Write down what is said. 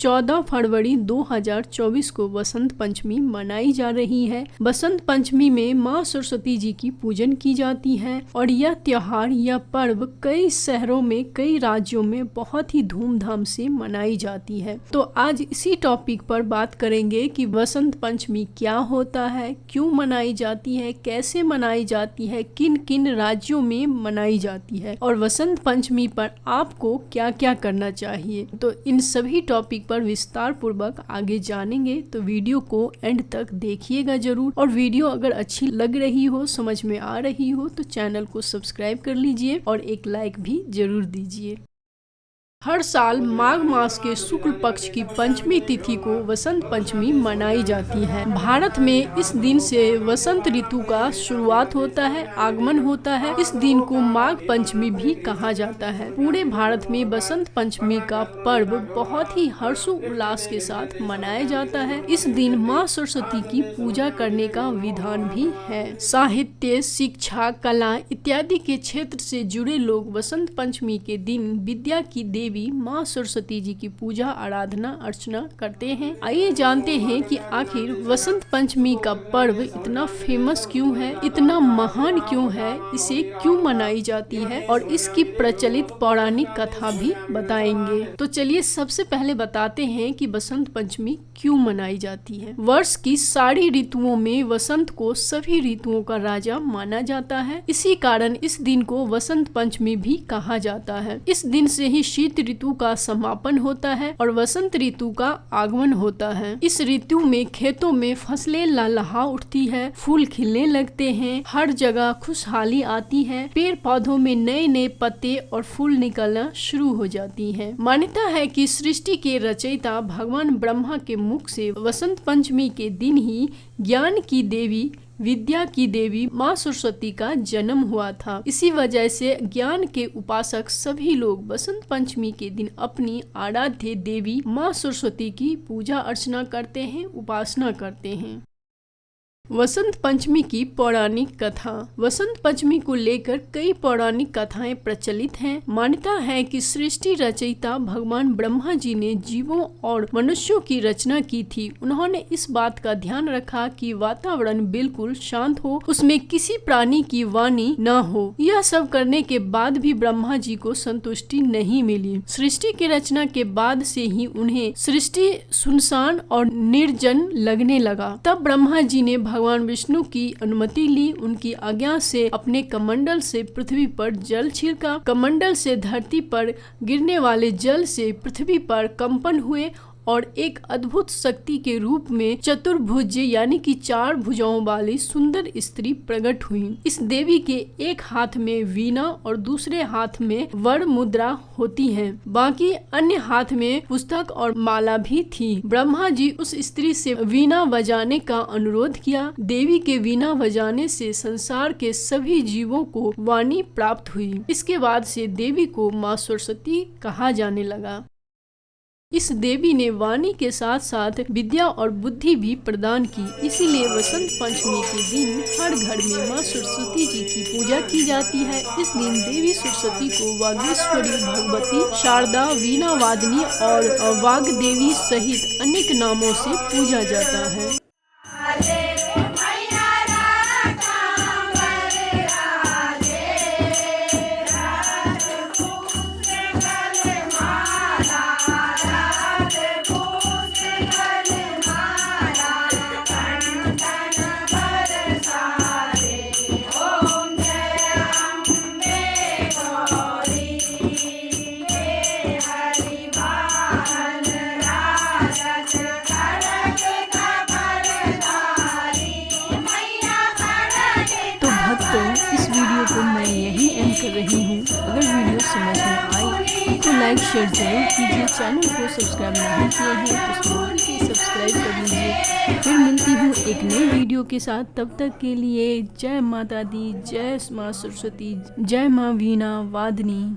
14 फरवरी 2024 को बसंत पंचमी मनाई जा रही है। बसंत पंचमी में माँ सरस्वती जी की पूजन की जाती है और यह त्योहार या पर्व कई शहरों में, कई राज्यों में बहुत ही धूमधाम से मनाई जाती है। तो आज इसी टॉपिक पर बात करेंगे कि बसंत पंचमी क्या होता है, क्यों मनाई जाती है, कैसे मनाई जाती है, किन किन राज्यों में मनाई जाती है और बसंत पंचमी पर आपको क्या क्या करना चाहिए। तो इन सभी टॉपिक पर विस्तार पूर्वक आगे जानेंगे, तो वीडियो को एंड तक देखिएगा जरूर। और वीडियो अगर अच्छी लग रही हो, समझ में आ रही हो, तो चैनल को सब्सक्राइब कर लीजिए और एक लाइक भी जरूर दीजिए। हर साल माघ मास के शुक्ल पक्ष की पंचमी तिथि को वसंत पंचमी मनाई जाती है। भारत में इस दिन से वसंत ऋतु का शुरुआत होता है, आगमन होता है। इस दिन को माघ पंचमी भी कहा जाता है। पूरे भारत में बसंत पंचमी का पर्व बहुत ही हर्षोल्लास के साथ मनाया जाता है। इस दिन माँ सरस्वती की पूजा करने का विधान भी है। साहित्य, शिक्षा, कला इत्यादि के क्षेत्र से जुड़े लोग वसंत पंचमी के दिन विद्या की देवी माँ सरस्वती जी की पूजा, आराधना, अर्चना करते हैं। आइए जानते हैं कि आखिर वसंत पंचमी का पर्व इतना फेमस क्यों है, इतना महान क्यों है, इसे क्यों मनाई जाती है और इसकी प्रचलित पौराणिक कथा भी बताएंगे। तो चलिए सबसे पहले बताते हैं कि बसंत पंचमी क्यों मनाई जाती है। वर्ष की सारी ऋतुओं में वसंत को सभी ऋतुओं का राजा माना जाता है। इसी कारण इस दिन को वसंत पंचमी भी कहा जाता है। इस दिन से ही शीत ऋतु का समापन होता है और वसंत ऋतु का आगमन होता है। इस ऋतु में खेतों में फसलें लहलहा उठती है, फूल खिलने लगते हैं, हर जगह खुशहाली आती है, पेड़ पौधों में नए नए पत्ते और फूल निकलना शुरू हो जाती हैं। मान्यता है कि सृष्टि के रचयिता भगवान ब्रह्मा के मुख से वसंत पंचमी के दिन ही ज्ञान की देवी, विद्या की देवी माँ सरस्वती का जन्म हुआ था। इसी वजह से ज्ञान के उपासक सभी लोग बसंत पंचमी के दिन अपनी आराध्य देवी माँ सरस्वती की पूजा अर्चना करते हैं, उपासना करते हैं। वसंत पंचमी की पौराणिक कथा। वसंत पंचमी को लेकर कई पौराणिक कथाएं प्रचलित हैं। मान्यता है कि सृष्टि रचयिता भगवान ब्रह्मा जी ने जीवों और मनुष्यों की रचना की थी। उन्होंने इस बात का ध्यान रखा कि वातावरण बिल्कुल शांत हो, उसमें किसी प्राणी की वाणी न हो। यह सब करने के बाद भी ब्रह्मा जी को संतुष्टि नहीं मिली। सृष्टि की रचना के बाद से ही उन्हें सृष्टि सुनसान और निर्जन लगने लगा। तब ब्रह्मा जी ने भगवान विष्णु की अनुमति ली। उनकी आज्ञा से अपने कमंडल से पृथ्वी पर जल छिड़का। कमंडल से धरती पर गिरने वाले जल से पृथ्वी पर कंपन हुए और एक अद्भुत शक्ति के रूप में चतुर्भुज यानी कि 4 भुजाओं वाली सुंदर स्त्री प्रकट हुई। इस देवी के एक हाथ में वीणा और दूसरे हाथ में वर मुद्रा होती है, बाकी अन्य हाथ में पुस्तक और माला भी थी। ब्रह्मा जी उस स्त्री से वीणा बजाने का अनुरोध किया। देवी के वीणा बजाने से संसार के सभी जीवों को वाणी प्राप्त हुई। इसके बाद से देवी को माँ सरस्वती कहा जाने लगा। इस देवी ने वाणी के साथ साथ विद्या और बुद्धि भी प्रदान की। इसीलिए वसंत पंचमी के दिन हर घर में माँ सरस्वती जी की पूजा की जाती है। इस दिन देवी सरस्वती को वागीश्वरी, भगवती, शारदा, वीणा वादिनी और वाग देवी सहित अनेक नामों से पूजा जाता है। तो इस वीडियो को मैं यही एंड कर रही हूँ। अगर वीडियो समझ में आई तो लाइक शेयर जरूर कीजिए। चैनल को सब्सक्राइब नहीं किए हैं तो जल्दी से सब्सक्राइब कर लीजिए। फिर मिलती हूँ एक नई वीडियो के साथ। तब तक के लिए जय माता दी, जय माँ सरस्वती, जय माँ वीणा वादिनी।